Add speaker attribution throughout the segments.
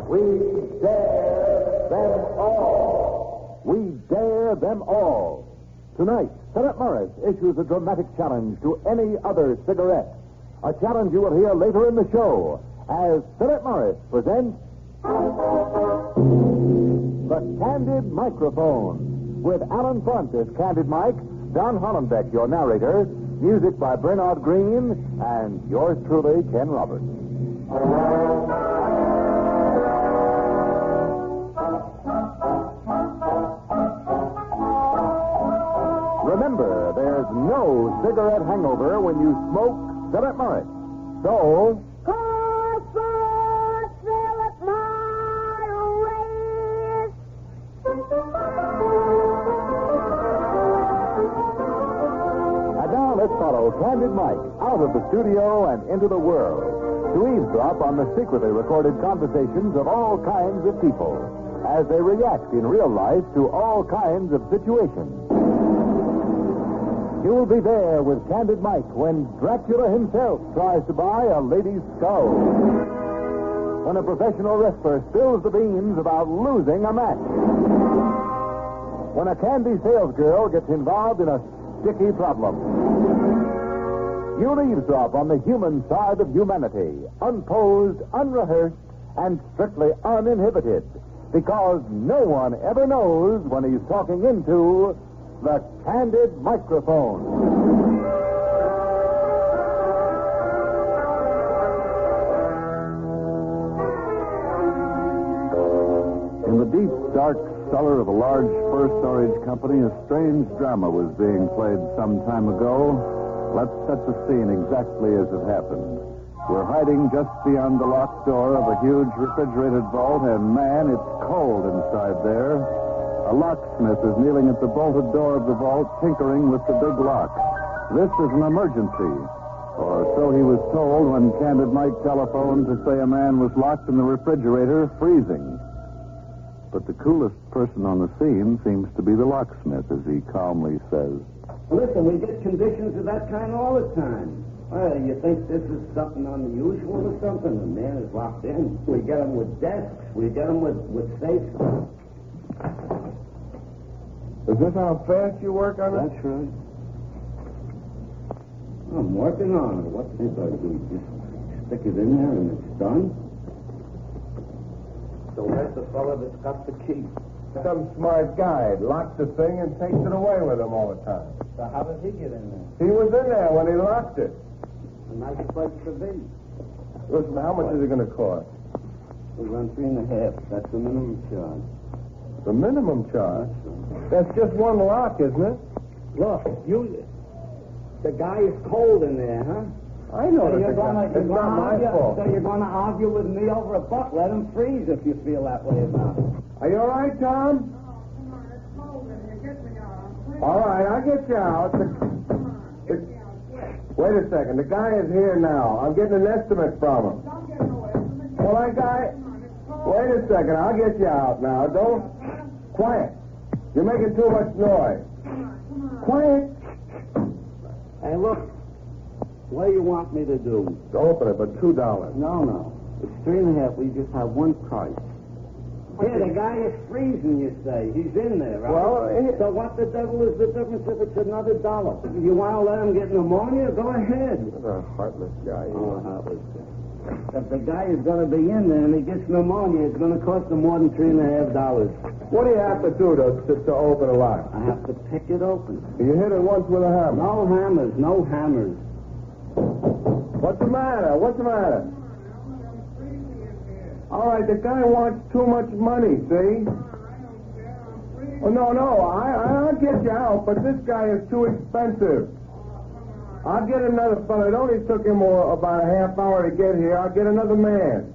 Speaker 1: We dare them all. We dare them all. Tonight, Philip Morris issues a dramatic challenge to any other cigarette. A challenge you will hear later in the show as Philip Morris presents The Candid Microphone with Alan Funt as Candid Mike, Don Hollenbeck, your narrator, music by Bernard Green, and yours truly, Ken Roberts. Remember, there's no cigarette hangover when you smoke Philip Morris. So...
Speaker 2: Call for Philip Morris!
Speaker 1: And now let's follow Candid Mike out of the studio and into the world to eavesdrop on the secretly recorded conversations of all kinds of people as they react in real life to all kinds of situations. You'll be there with Candid Mike when Dracula himself tries to buy a lady's skull. When a professional wrestler spills the beans about losing a match. When a candy salesgirl gets involved in a sticky problem. You'll eavesdrop on the human side of humanity, unposed, unrehearsed, and strictly uninhibited. Because no one ever knows when he's talking into the Candid Microphone. In the deep, dark cellar of a large fur storage company, a strange drama was being played some time ago. Let's set the scene exactly as it happened. We're hiding just beyond the locked door of a huge refrigerated vault, and man, it's cold inside there. A locksmith is kneeling at the bolted door of the vault, tinkering with the big lock. This is an emergency, or so he was told when Candid Mike telephoned to say a man was locked in the refrigerator, freezing. But the coolest person on the scene seems to be the locksmith, as he calmly says.
Speaker 3: Listen, we get conditions of that kind all the time. Well, you think this is something unusual or something? The man is locked in. We get him with desks. We get him with safes.
Speaker 4: Is this how fast you work on it?
Speaker 3: That's right. I'm working on it. What do you do? Just stick it in there and it's done? So where's the fellow that's got the key?
Speaker 4: Some smart guy locks the thing and takes it away with him all the time.
Speaker 3: So how did he get in there?
Speaker 4: He was in there when he locked it.
Speaker 3: A nice place to be.
Speaker 4: Listen, how much is it going to cost?
Speaker 3: We run 3.5. That's the minimum charge.
Speaker 4: The minimum charge? That's just one lock, isn't it?
Speaker 3: Look, the guy is cold in there, huh?
Speaker 4: I know
Speaker 3: So
Speaker 4: it's not my fault.
Speaker 3: So you're going to argue with me over a buck. Let him freeze if you feel that way about it.
Speaker 4: Are you all right, Tom? All right, I'll get you out. Wait a second. The guy is here now. I'm getting an estimate from him. Well, wait a second. I'll get you out now. Don't... Quiet. You're making too much noise. Quiet.
Speaker 3: Hey, look. What do you want me to do?
Speaker 4: Open it, but $2.
Speaker 3: No. It's 3.5. We just have one price. Yeah, the guy is freezing, you say. He's in there, right?
Speaker 4: Well,
Speaker 3: so what the devil is the difference if it's another $1? If you want to let him get pneumonia, go ahead.
Speaker 4: What a heartless guy.
Speaker 3: Oh, heartless guy. If the guy is going to be in there and he gets pneumonia, it's going to cost him more than $3.5.
Speaker 4: What do you have to do to open a lock?
Speaker 3: I have to pick it open.
Speaker 4: You hit it once with a hammer.
Speaker 3: No hammers.
Speaker 4: What's the matter? All right, the guy wants too much money, see? Oh, no, I'll get you out, but this guy is too expensive. I'll get another fellow. It only took him about a half hour to get here. I'll get another man.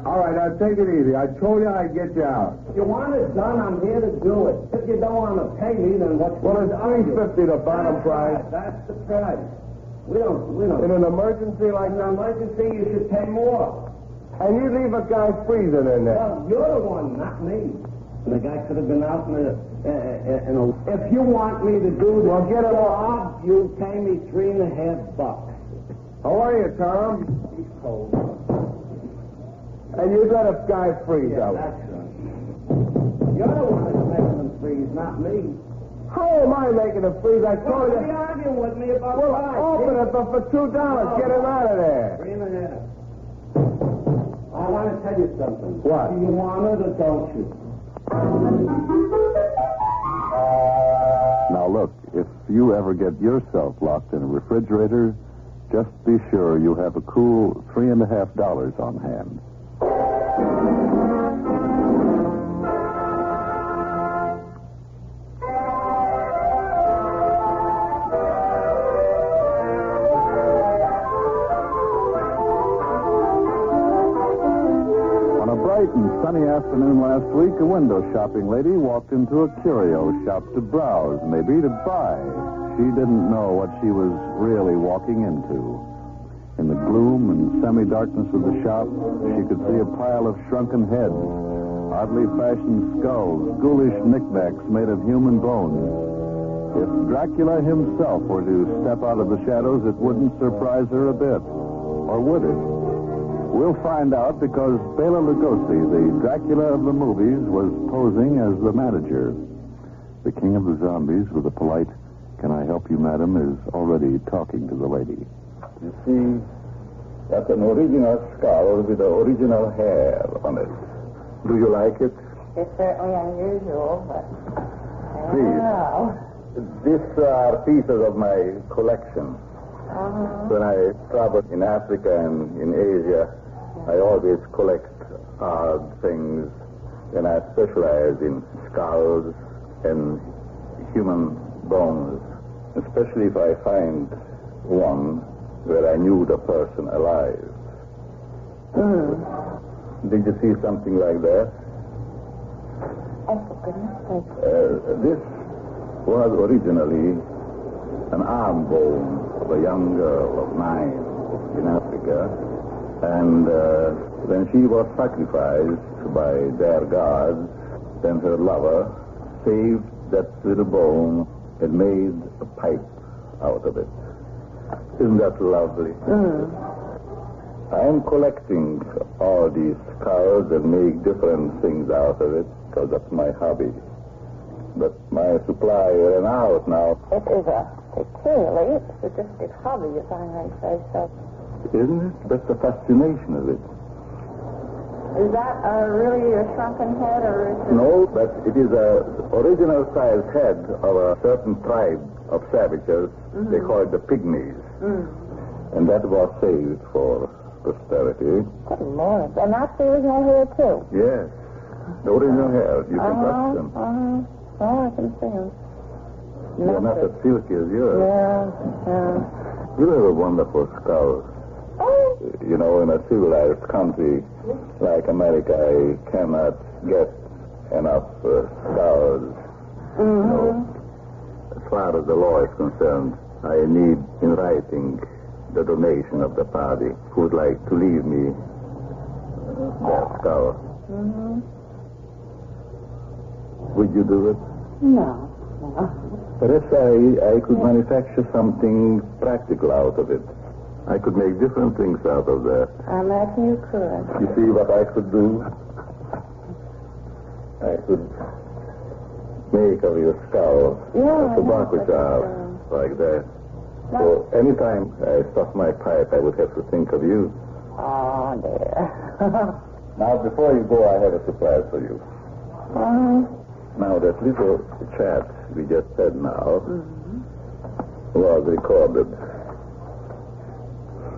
Speaker 4: All right, now take it easy. I told you I'd get you out.
Speaker 3: If you want it done, I'm here to do it. If you don't want to pay me, then what's
Speaker 4: Well, it's $3.50 the bottom price.
Speaker 3: That's the price. We don't.
Speaker 4: In an emergency like
Speaker 3: In an emergency, you should pay more.
Speaker 4: And you leave a guy freezing in there.
Speaker 3: Well, you're the one, not me. And the guy could have been out in a... If you want me to do this job, you pay me $3.5.
Speaker 4: How are you, Tom?
Speaker 3: He's cold.
Speaker 4: And you'd let a guy freeze
Speaker 3: Yeah,
Speaker 4: out.
Speaker 3: that's right. You're the one that's making them freeze, not me.
Speaker 4: How am I making a freeze? I
Speaker 3: Well,
Speaker 4: told
Speaker 3: you're
Speaker 4: you.
Speaker 3: arguing with me about
Speaker 4: Well,
Speaker 3: price.
Speaker 4: open it for $2. Get him out of there.
Speaker 3: 3.5. I want to tell you something.
Speaker 4: What?
Speaker 3: Do you want it or don't you?
Speaker 1: Now look, if you ever get yourself locked in a refrigerator, just be sure you have a cool $3.50 on hand. On a bright and sunny afternoon last week, a window shopping lady walked into a curio shop to browse, maybe to buy. She didn't know what she was really walking into. In the gloom and semi-darkness of the shop, she could see a pile of shrunken heads, oddly fashioned skulls, ghoulish knickknacks made of human bones. If Dracula himself were to step out of the shadows, it wouldn't surprise her a bit. Or would it? We'll find out because Bela Lugosi, the Dracula of the movies, was posing as the manager. The king of the zombies, with a polite, "Can I help you, madam?" is already talking to the lady.
Speaker 5: You see, that's an original skull with the original hair on it. Do you like it?
Speaker 2: It's certainly unusual, but I
Speaker 5: Please.
Speaker 2: don't know.
Speaker 5: These are pieces of my collection. When I travel in Africa and in Asia, I always collect odd things, and I specialize in skulls and human bones, especially if I find one where I knew the person alive. Did you see something like that?
Speaker 2: Oh, for goodness sake.
Speaker 5: This was originally an arm bone of a young girl of 9 in Africa. And when she was sacrificed by their gods, then her lover saved that little bone and made a pipe out of it. Isn't that lovely? I am collecting all these skulls and make different things out of it because that's my hobby. But my supply ran out now.
Speaker 2: It is a peculiarly sadistic hobby, if I may say so.
Speaker 5: Isn't it? That's the fascination of it.
Speaker 2: Is that really a shrunken head, or is it...
Speaker 5: No, but it is a original size head of a certain tribe of savages. They call it the pygmies. And that was saved for posterity.
Speaker 2: Good Lord. And that's the original hair, too?
Speaker 5: Yes. The original hair. You can touch them.
Speaker 2: Oh, I can see them.
Speaker 5: They're not as silky as yours.
Speaker 2: Yeah.
Speaker 5: You have a wonderful skull. You know, in a civilized country like America, I cannot get enough skulls. You know, as far as the law is concerned, I need in writing the donation of the party who would like to leave me their skull. Would you do it?
Speaker 2: No.
Speaker 5: Perhaps I could manufacture something practical out of it. I could make different things out of that.
Speaker 2: I imagine you could.
Speaker 5: You see what I could do? I could make of your skull a tobacco jar like that. So anytime I stuff my pipe, I would have to think of you.
Speaker 2: Oh, dear.
Speaker 5: Now, before you go, I have a surprise for you. Now, that little chat we just said now was recorded.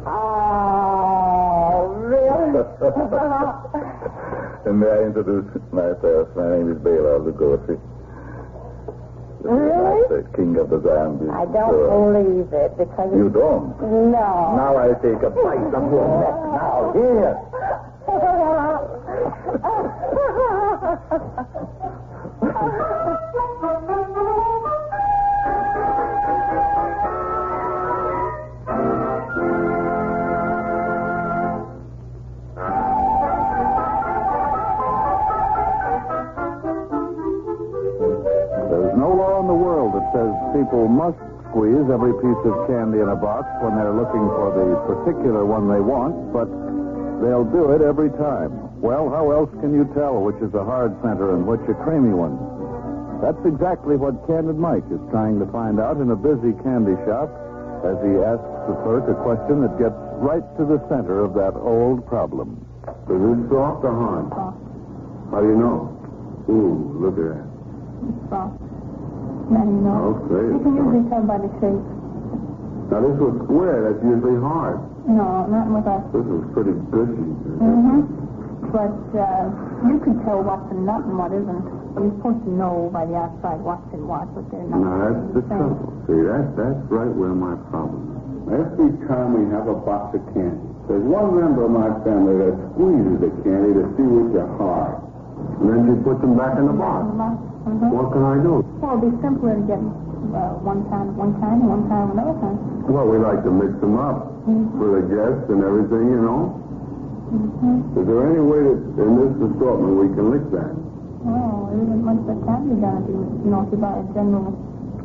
Speaker 2: Oh, really?
Speaker 5: And may I introduce myself? My name is Bela Lugosi.
Speaker 2: Really?
Speaker 5: The king of the zombies.
Speaker 2: I don't believe it, because...
Speaker 5: You don't?
Speaker 2: No.
Speaker 5: Now I take a bite of your neck. Now, here.
Speaker 1: There's no law in the world that says people must squeeze every piece of candy in a box when they're looking for the particular one they want, but they'll do it every time. Well, how else can you tell which is a hard center and which a creamy one? That's exactly what Candid Mike is trying to find out in a busy candy shop as he asks the clerk a question that gets right to the center of that old problem.
Speaker 4: Is it soft or hard?
Speaker 2: Soft.
Speaker 4: How do you know? Ooh, look at that.
Speaker 2: It's soft. Now you know.
Speaker 4: Okay.
Speaker 2: You can usually tell by the shape.
Speaker 4: Now, this was square. That's usually hard.
Speaker 2: No, not with us.
Speaker 4: This is pretty gushy.
Speaker 2: But you can tell what's a nut and what isn't. You're supposed to know by the outside what's in what, but they're not.
Speaker 4: Now, that's the trouble. See, that's right where my problem is. Every time we have a box of candy, there's one member of my family that squeezes the candy to see which are hard. And then she puts them back in the box. What can I do?
Speaker 2: Well, it'd be simpler to get one kind, and one kind another kind.
Speaker 4: Well, we like to mix them up for the guests and everything, you know. Is there any way that in this assortment we can lick that?
Speaker 2: Oh, there isn't much that can be done if you buy a general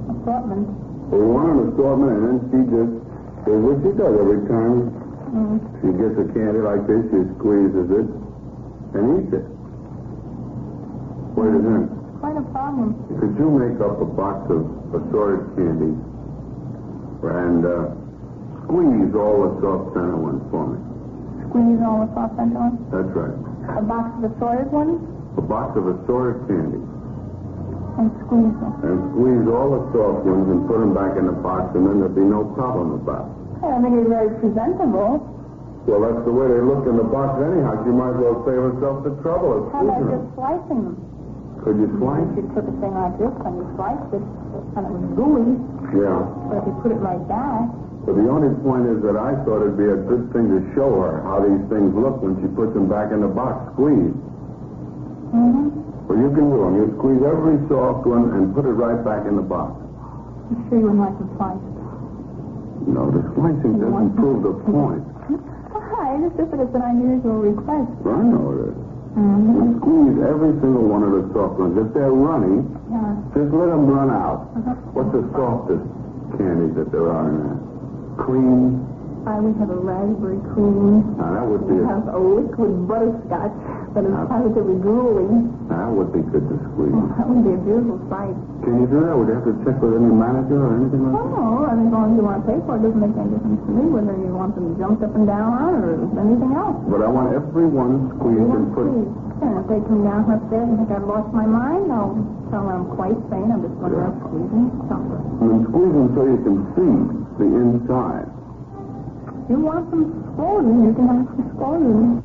Speaker 2: assortment.
Speaker 4: We want an assortment, and then she just does what she does every time. She gets a candy like this, she squeezes it and eats it. What do you think?
Speaker 2: Quite a problem.
Speaker 4: Could you make up a box of assorted candy and squeeze all the soft center ones for me?
Speaker 2: Squeeze all the soft center ones?
Speaker 4: That's right.
Speaker 2: A box of assorted ones?
Speaker 4: A box of assorted candy.
Speaker 2: And squeeze them.
Speaker 4: And squeeze all the soft ones and put them back in the box, and then there'll be no problem about it.
Speaker 2: I don't think it's very presentable.
Speaker 4: Well, that's the way they look in the box anyhow. She might as well save herself the trouble of
Speaker 2: How about
Speaker 4: squeezing them.
Speaker 2: just slicing them?
Speaker 4: Could you slice?
Speaker 2: If you took a thing like this and you sliced it, and it was gooey,
Speaker 4: Yeah.
Speaker 2: but if you put it like that...
Speaker 4: But the only point is that I thought it'd be a good thing to show her how these things look when she puts them back in the box, squeezed. Well, you can do them. You squeeze every soft one and put it right back in the box.
Speaker 2: I'm sure you wouldn't like them sliced.
Speaker 4: No, the slicing doesn't prove the point.
Speaker 2: Hi, it's just that it's an unusual request.
Speaker 4: I know it is. You squeeze every single one of the soft ones. If they're runny, just let them run out. What's the softest candy that there are in there? Cream?
Speaker 2: We have a raspberry cream.
Speaker 4: Now, that would be
Speaker 2: We have a liquid butterscotch that is positively gooey.
Speaker 4: That would be good to squeeze.
Speaker 2: That would be a beautiful sight.
Speaker 4: Can you do that? Would you have to check with any manager or anything like that?
Speaker 2: Oh, I mean, as long as you want to pay for it, it doesn't make any difference to me whether you want them jumped up and down on or anything else.
Speaker 4: But I want every one squeezed and put...
Speaker 2: And if they come down upstairs and think I've lost my mind, I'll tell them I'm quite sane. I'm just going to squeeze and stop it.
Speaker 4: And squeeze them so you can see the inside.
Speaker 2: If you want them squozen, you can have them squozen.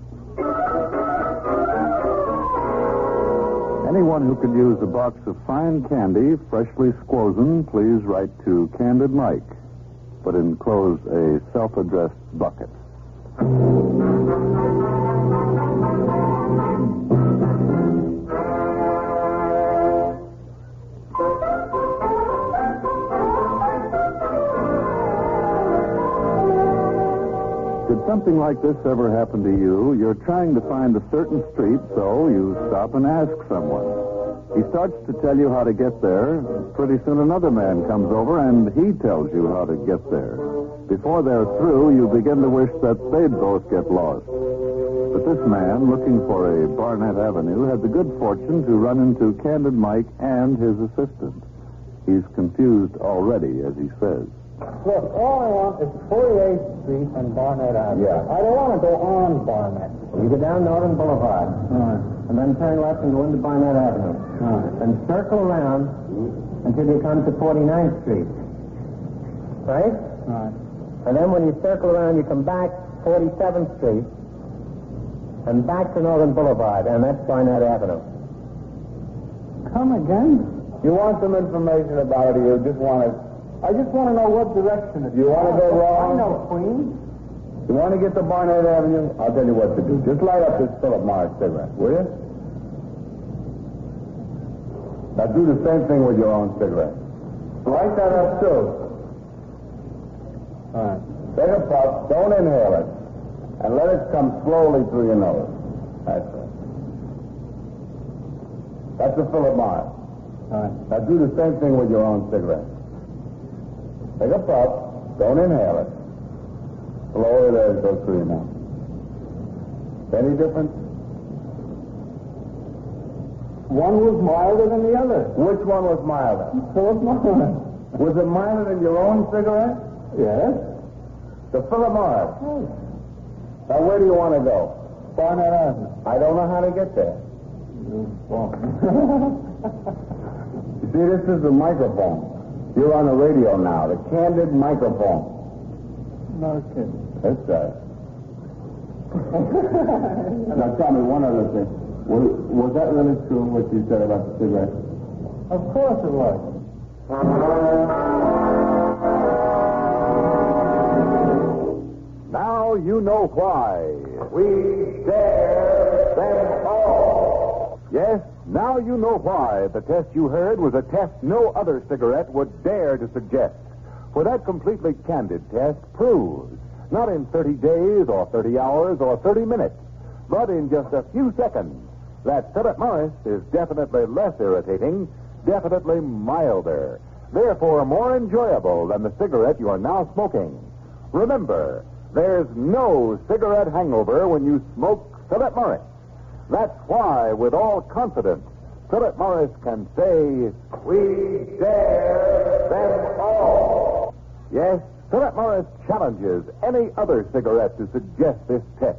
Speaker 1: Anyone who could use a box of fine candy, freshly squozen, please write to Candid Mike, but enclose a self-addressed bucket. Did something like this ever happen to you? You're trying to find a certain street, so you stop and ask someone. He starts to tell you how to get there. Pretty soon another man comes over and he tells you how to get there. Before they're through, you begin to wish that they'd both get lost. But this man, looking for a Barnett Avenue, had the good fortune to run into Candid Mike and his assistant. He's confused already, as he says.
Speaker 6: Look, all I want is 48th Street and Barnett Avenue.
Speaker 4: Yeah.
Speaker 6: I don't want to go on Barnett.
Speaker 5: You go down Northern Boulevard. And then turn left and go into Barnett Avenue. And circle around until you come to 49th Street. Right? And then when you circle around, you come back 47th Street and back to Northern Boulevard, and that's Barnett Avenue.
Speaker 6: Come again?
Speaker 4: You want some information about it, or you just want to...
Speaker 6: I just want to know what direction it's
Speaker 4: You want to go wrong?
Speaker 6: I know, Queens.
Speaker 4: You want to get to Barnett Avenue? I'll tell you what to do. Just light up this Philip Morris cigarette, will you? Now do the same thing with your own cigarette. Light that up, too. All right. Take a puff, don't inhale it, and let it come slowly through your nose. That's it. That's the Philip Morris.
Speaker 6: All right.
Speaker 4: Now do the same thing with your own cigarette. Take a puff, don't inhale it. Slowly there it goes through your mouth. Any difference? One was milder than the other. Which one was milder? Philip Morris. Was it milder than your own cigarette? Yes. The Philip Morris. Yes. Now, where do you want to go? Barnett Avenue. I don't know how to get there. You see, this is the microphone. You're on the radio now, the Candid Microphone. No kidding. That's right. Now, tell me one other thing. Was that really true, what you said about the cigarette? Of course it was.
Speaker 1: Now you know why. We dare them all. Yes, now you know why the test you heard was a test no other cigarette would dare to suggest. For that completely candid test proves, not in 30 days or 30 hours or 30 minutes, but in just a few seconds, that Philip Morris is definitely less irritating, definitely milder, therefore more enjoyable than the cigarette you are now smoking. Remember, there's no cigarette hangover when you smoke Philip Morris. That's why, with all confidence, Philip Morris can say, we dare them all. Yes, Philip Morris challenges any other cigarette to suggest this test,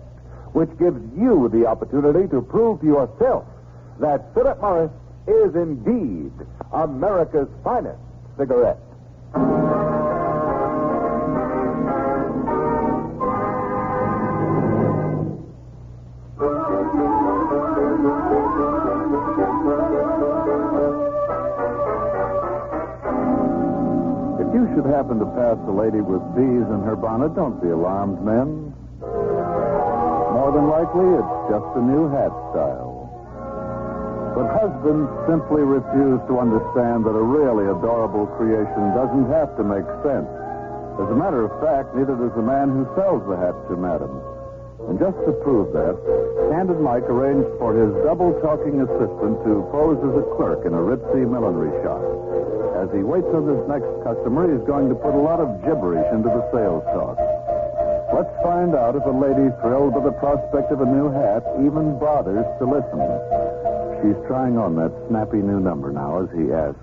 Speaker 1: which gives you the opportunity to prove to yourself that Philip Morris is indeed America's finest cigarette. If you should happen to pass a lady with bees in her bonnet, don't be alarmed, men. More than likely, it's just a new hat style. But husbands simply refuse to understand that a really adorable creation doesn't have to make sense. As a matter of fact, neither does the man who sells the hat to madam. And just to prove that, Candid Mike arranged for his double-talking assistant to pose as a clerk in a ritzy millinery shop. As he waits on his next customer, he's going to put a lot of gibberish into the sales talk. Let's find out if a lady thrilled by the prospect of a new hat even bothers to listen. She's trying on that snappy new number now as he asks.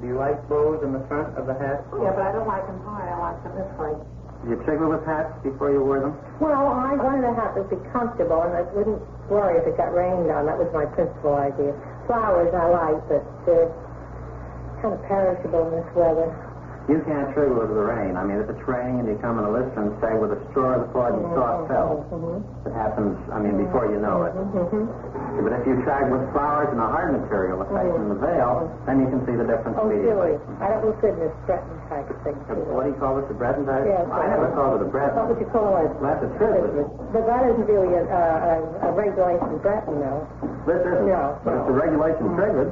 Speaker 6: Do you like bows in the front of the hat?
Speaker 7: Yeah, but I don't like them high. I like them this way.
Speaker 6: Did you trigger with hats before you wore them?
Speaker 7: Well, I wanted a hat that would be comfortable and I wouldn't worry if it got rained on. That was my principal idea. Flowers I like, but they're kind of perishable in this weather.
Speaker 6: You can't trigger with the rain. I mean, if it's raining and you come in a lister and say with a straw of the floor and you saw it fell. It happens, I mean, before you know it. But if you trag with flowers and a hard material effect in the veil, then you can see the difference immediately.
Speaker 7: I don't look good in this Breton type of thing.
Speaker 6: What do you call it, the Breton type?
Speaker 7: Yes.
Speaker 6: I never called it a Breton.
Speaker 7: What would you call it?
Speaker 6: That's a Trisbit.
Speaker 7: But that isn't really a regulation Breton, though.
Speaker 6: This isn't.
Speaker 7: No.
Speaker 6: But it's a regulation triggered.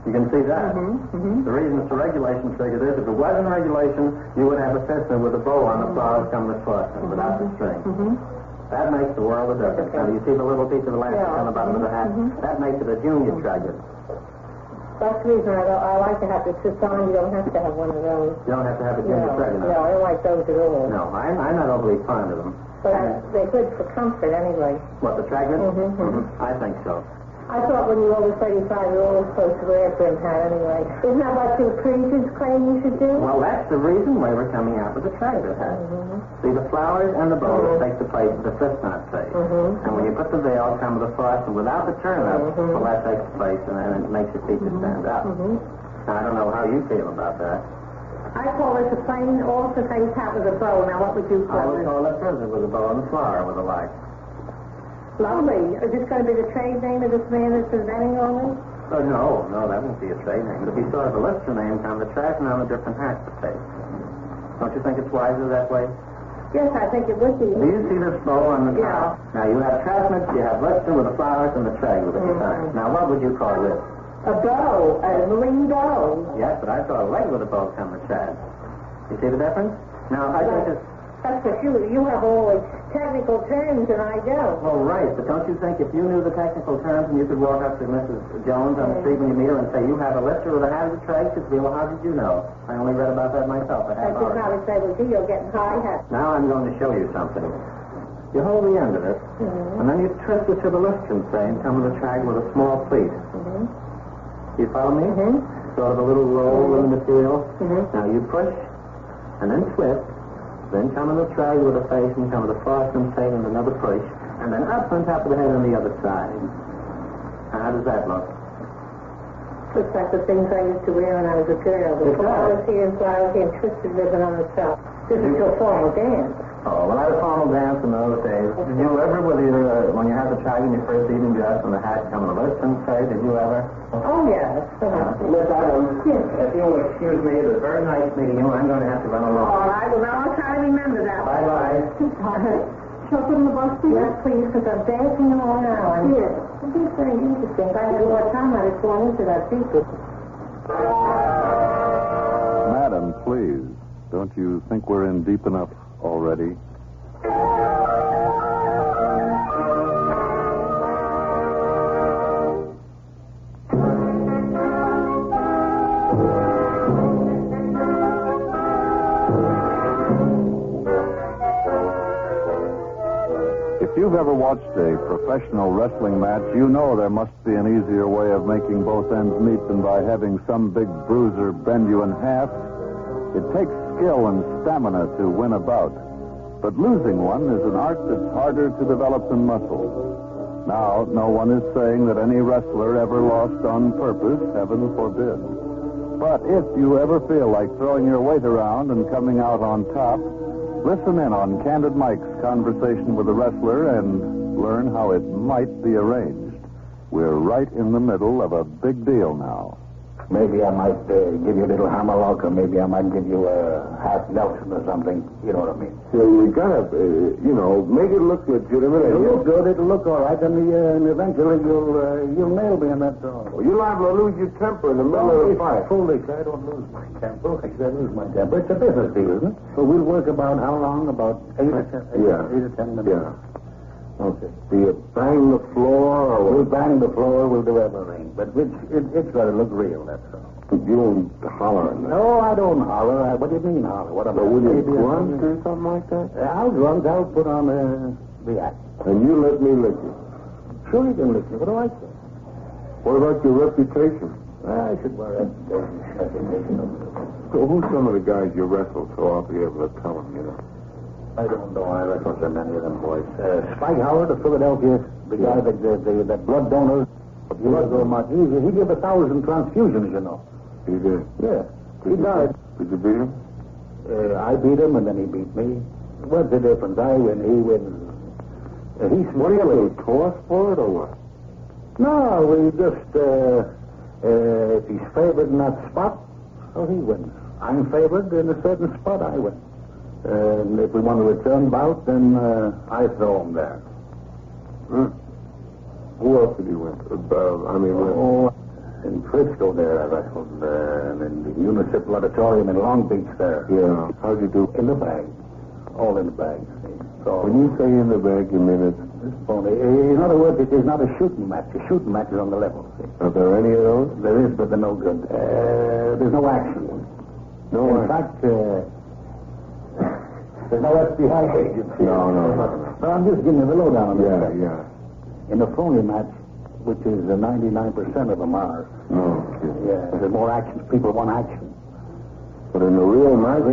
Speaker 6: You can see that. The reason it's a regulation trigger is if it wasn't regulation, you would have a system with a bow on the flowers come with foot and without the string. That makes the world of difference. Now, do you see the little piece of elastic on the bottom of the hat? That makes it a junior trigger.
Speaker 7: That's the reason I like to have the sisson. You don't have to have one of those.
Speaker 6: You don't have to have a junior trigger.
Speaker 7: No, I don't like those at all.
Speaker 6: No, I'm not overly fond of them.
Speaker 7: But they're good for comfort anyway.
Speaker 6: What, the traglets? I think so.
Speaker 7: I thought when you're over 35, you're always supposed to wear a brim hat anyway. Isn't that what your preachers claim you should do?
Speaker 6: Well, that's the reason why we're coming out with the traglet hat. See, the flowers and the bows take the place of the fifth knot face. And when you put the veil, come with the floss, and without the turn-up, well, that takes place, and it makes your features stand out. Now, I don't know how you feel about that.
Speaker 7: I call this a plain, all-to-face hat with a bow. Now, what would you
Speaker 6: I
Speaker 7: call
Speaker 6: would
Speaker 7: it?
Speaker 6: call it present with a bow and a flower with a light.
Speaker 7: Lovely. Is this going to be the trade name of this man that's presenting all this?
Speaker 6: Oh, no, that won't be a trade name. It'll be sort of a lister name, kind of a tracking on a different hat to take. Don't you think it's wiser that way?
Speaker 7: Yes, I think it would be.
Speaker 6: Do you see this bow on the top? Now, you have Trasmits, you have lister with the flowers, and the trag with the design. Now, what would you call this?
Speaker 7: A bow, a marine bow.
Speaker 6: Yes, but I saw a leg with a bow come with trag. You see the difference? Now, I think it's...
Speaker 7: That's what you have all the technical terms and I don't.
Speaker 6: Well, right, but don't you think if you knew the technical terms and you could walk up to Mrs. Jones on the street when you meet her and say, you have a lister with a hat of the trade, she'd say, well, how did you know? I only read about that myself a half hour.
Speaker 7: That's just how they say, well, gee, you're getting high hats.
Speaker 6: Now I'm going to show you something. You hold the end of it, and then you twist it to the lifting frame, come to the track with a small pleat. You follow me? Sort of a little roll in the material. Now you push, and then twist, then come in the track with a face, and come to the far side and another push, and then up on top of the head on the other side. Now, how does that look?
Speaker 7: Looks like the things I used to wear when I was a girl. The flowers here and flowers here and twisted ribbon on the top. This is your formal dance.
Speaker 6: Oh, well, I had a formal dance in those days. Did you ever, when you had the tag in your first evening dress and the hat come on the left and say, did you ever?
Speaker 7: Oh, yes.
Speaker 6: Miss Adams, if you'll excuse me, it was very nice meeting you. I'm going to have to run along.
Speaker 7: All right, well, I'll try to remember that.
Speaker 6: Bye-bye.
Speaker 2: Shall I put in the box for you?
Speaker 7: Yes, please, because I'm dancing all now.
Speaker 2: Yes.
Speaker 7: This is very interesting. If I had more time, I'd have gone into that secret.
Speaker 1: Madam, please. Don't you think we're in deep enough already? If you've ever watched a professional wrestling match, you know there must be an easier way of making both ends meet than by having some big bruiser bend you in half. It takes skill and stamina to win a bout, but losing one is an art that's harder to develop than muscle. Now, no one is saying that any wrestler ever lost on purpose, heaven forbid. But if you ever feel like throwing your weight around and coming out on top, listen in on Candid Mike's conversation with a wrestler and learn how it might be arranged. We're right in the middle of a big deal now.
Speaker 5: Maybe I might give you a little hammerlock, or maybe I might give you a half Nelson or something. You know what I mean?
Speaker 4: Yeah, you gotta, make it look legitimate.
Speaker 5: It'll look good. It'll look all right, and eventually you'll nail me in that zone.
Speaker 4: Well, you're liable to lose your temper in the middle of the fight.
Speaker 5: Foolish. I don't lose my temper. I said lose my temper. It's a business deal, isn't it? So we'll work about how long? About 8 or 10 minutes.
Speaker 4: Yeah.
Speaker 5: Okay.
Speaker 4: Do you bang the floor, or
Speaker 5: We'll bang the floor. We'll do everything, but it's got to look real. That's all.
Speaker 4: you don't holler in there?
Speaker 5: No, I don't holler. What do you mean holler? What am I?
Speaker 4: Will you grunt or something like that?
Speaker 5: I'll grunt. I'll put on the act.
Speaker 4: And you let me lick you.
Speaker 5: Sure you can lick me. What do I say?
Speaker 4: What about your reputation?
Speaker 5: I should wear a reputation.
Speaker 4: So who's some of the guys you wrestle so I'll be able to tell them,
Speaker 5: I don't know. I reckon so many of them boys. Spike Howard of Philadelphia, the guy that blood donor. He gave 1,000 transfusions, you know.
Speaker 4: He did?
Speaker 5: Yeah. He died.
Speaker 4: Did you beat him?
Speaker 5: I beat him, and then he beat me. What's the difference? I win, he wins.
Speaker 4: What do you do, toss for it or what?
Speaker 5: No, we just, if he's favored in that spot, so he wins. I'm favored in a certain spot, I win. And if we want to return bout, then I throw him there.
Speaker 4: Who else did you win?
Speaker 5: In Frisco there, I wrestled in the Municipal Auditorium in Long Beach there.
Speaker 4: Yeah. How'd you do?
Speaker 5: In the bag. All in the bag. So,
Speaker 4: when you say in the bag, you mean it's...
Speaker 5: In other words, it is not a shooting match. A shooting match is on the level. See?
Speaker 4: Are there any of those?
Speaker 5: There is, but they're no good. There's no action. In fact, there's no FBI agents.
Speaker 4: No.
Speaker 5: But I'm just giving you the lowdown on this.
Speaker 4: Yeah.
Speaker 5: In a phony match, which is 99% of them are. Yeah, there's more action. People want action.
Speaker 4: But in a real match,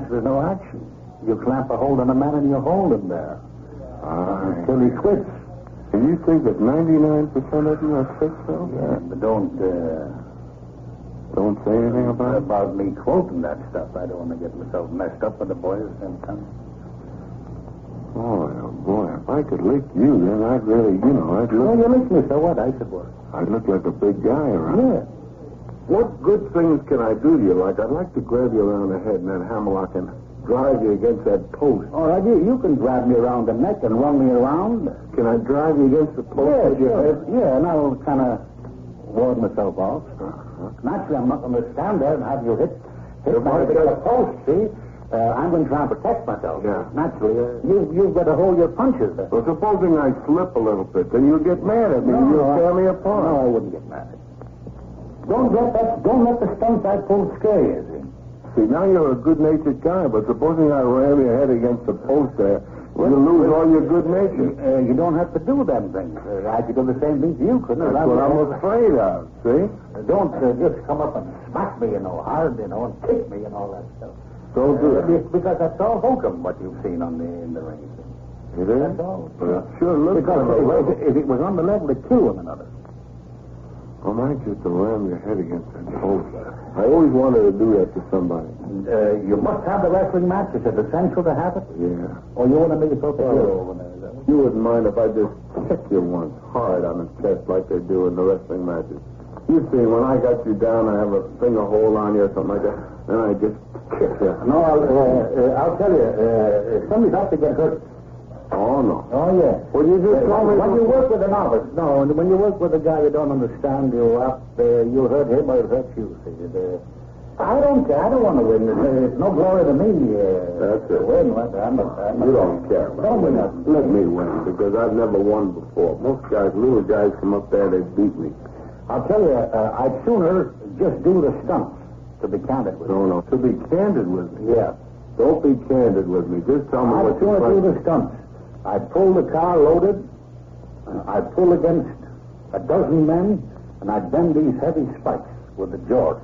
Speaker 5: there's no action. You clamp a hold on a man and you hold him there. Until he quits.
Speaker 4: And you think that 99% of them are sick, though?
Speaker 5: Yeah, but don't
Speaker 4: say anything
Speaker 5: about me quoting that stuff. I don't want to get myself messed up with the boys at the same time.
Speaker 4: Oh, boy, if I could lick you, then I'd really, I'd look...
Speaker 5: Well, you lick me, so what? I said what?
Speaker 4: I'd look like a big guy around.
Speaker 5: Yeah.
Speaker 4: What good things can I do to you? Like, I'd like to grab you around the head and that hammerlock and drive you against that post.
Speaker 5: All right, you can grab me around the neck and run me around.
Speaker 4: Can I drive you against the post with your head?
Speaker 5: Yeah, and I'll kind of ward myself off. Naturally, I'm not going to stand there and have you hit my the post, see? I'm going to try and protect myself.
Speaker 4: Yeah.
Speaker 5: Naturally, you've got to hold your punches.
Speaker 4: Well, supposing I slip a little bit, then you'll get mad at me. You'll tear me apart.
Speaker 5: No, I wouldn't get mad at you. Don't let the stunts I pulled scare you, see?
Speaker 4: See, now you're a good-natured guy, but supposing I ram your head against the post there, You lose all your good nature.
Speaker 8: You don't have to do them things. I could do the same thing to you, couldn't I?
Speaker 4: That's what I'm afraid of, see?
Speaker 8: Don't just come up and smack me, hard, and kick me and all that stuff.
Speaker 4: Don't do it.
Speaker 8: Because that's all hokum, what you've seen in the ring.
Speaker 4: It is?
Speaker 8: That's all.
Speaker 4: Sure looks
Speaker 8: because if it was on the level to kill one another.
Speaker 4: I might just ram your head against that post. I always wanted to do that to somebody.
Speaker 8: You must have the wrestling match. Is it essential to have it?
Speaker 4: Yeah.
Speaker 8: Or you want to make yourself a hero when
Speaker 4: you wouldn't mind if I just kick you once hard on the chest like they do in the wrestling matches. You see, when I got you down, I have a finger hold on you or something like that, and I just kick you.
Speaker 8: No, I'll tell you, somebody's out to get hurt.
Speaker 4: Oh, no.
Speaker 8: Oh, yeah.
Speaker 4: Well, you just told me...
Speaker 8: When you work with a novice, when you work with a guy you don't understand, you'll hurt him or he'll hurt you, see. I don't care. I don't want to win. It's no glory to me.
Speaker 4: That's it.
Speaker 8: Win. You
Speaker 4: don't care. Let me win, because I've never won before. Most guys, little guys, come up there, they beat me.
Speaker 8: I'll tell you, I'd sooner just do the stunts, to be candid with you.
Speaker 4: No, to be candid with me?
Speaker 8: Yeah.
Speaker 4: Don't be candid with me. Just tell me what you're
Speaker 8: I'd sooner do the stunts. I'd pull the car loaded, I'd pull against a dozen men, and I'd bend these heavy spikes with the jaws.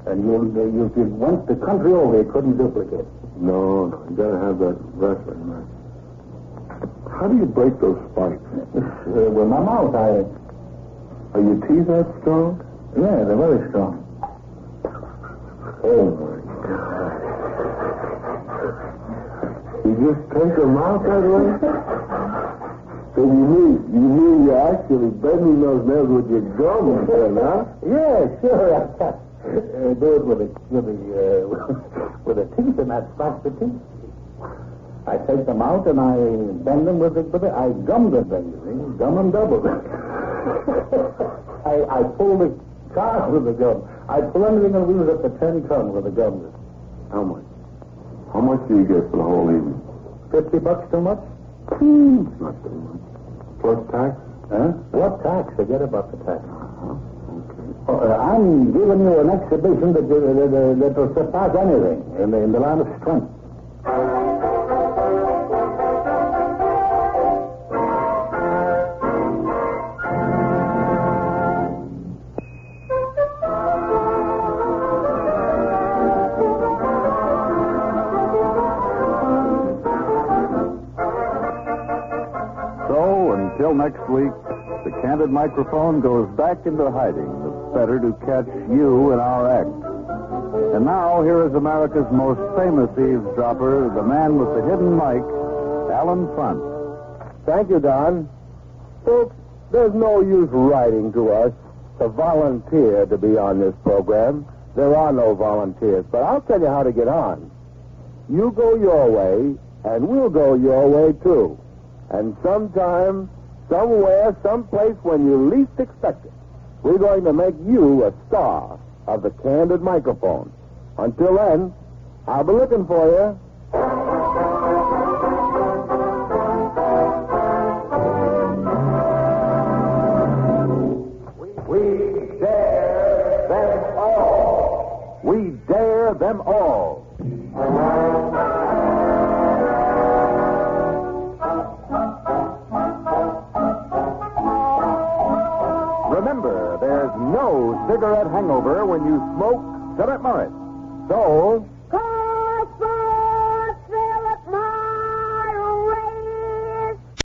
Speaker 8: And if you went the country over, you couldn't duplicate.
Speaker 4: No, you gotta have that wrestling match. How do you break those spikes?
Speaker 8: With my mouth,
Speaker 4: Are your teeth that strong?
Speaker 8: Yeah, they're very strong.
Speaker 4: Oh, my God. You just take them out that way? So you mean you're actually bending those nails with your gum then, huh?
Speaker 8: Yeah, sure. I do it with the teeth, and that stops the teeth. I take them out and I bend them with I gum them, you see, gum and double. I pull the car with the gum. I pull anything on wheels up to 10 ton with the gum.
Speaker 4: How much? How much do you get for the whole evening?
Speaker 8: $50 too much?
Speaker 4: It's not too much. Plus tax?
Speaker 8: Huh? What tax? Forget about the tax. I'm giving you an exhibition that will surpass anything in the line of strength.
Speaker 1: So, until next week, the Candid Microphone goes back into hiding. It's better to catch you in our act. And now, here is America's most famous eavesdropper, the man with the hidden mic, Alan Funt.
Speaker 4: Thank you, Don. Folks, there's no use writing to us to volunteer to be on this program. There are no volunteers, but I'll tell you how to get on. You go your way, and we'll go your way, too. And sometime, somewhere, someplace when you least expect it, we're going to make you a star of the Candid Microphone. Until then, I'll be looking for you.
Speaker 8: We dare them all. We dare them all. Remember, there's no cigarette hangover when you smoke Philip Morris. So,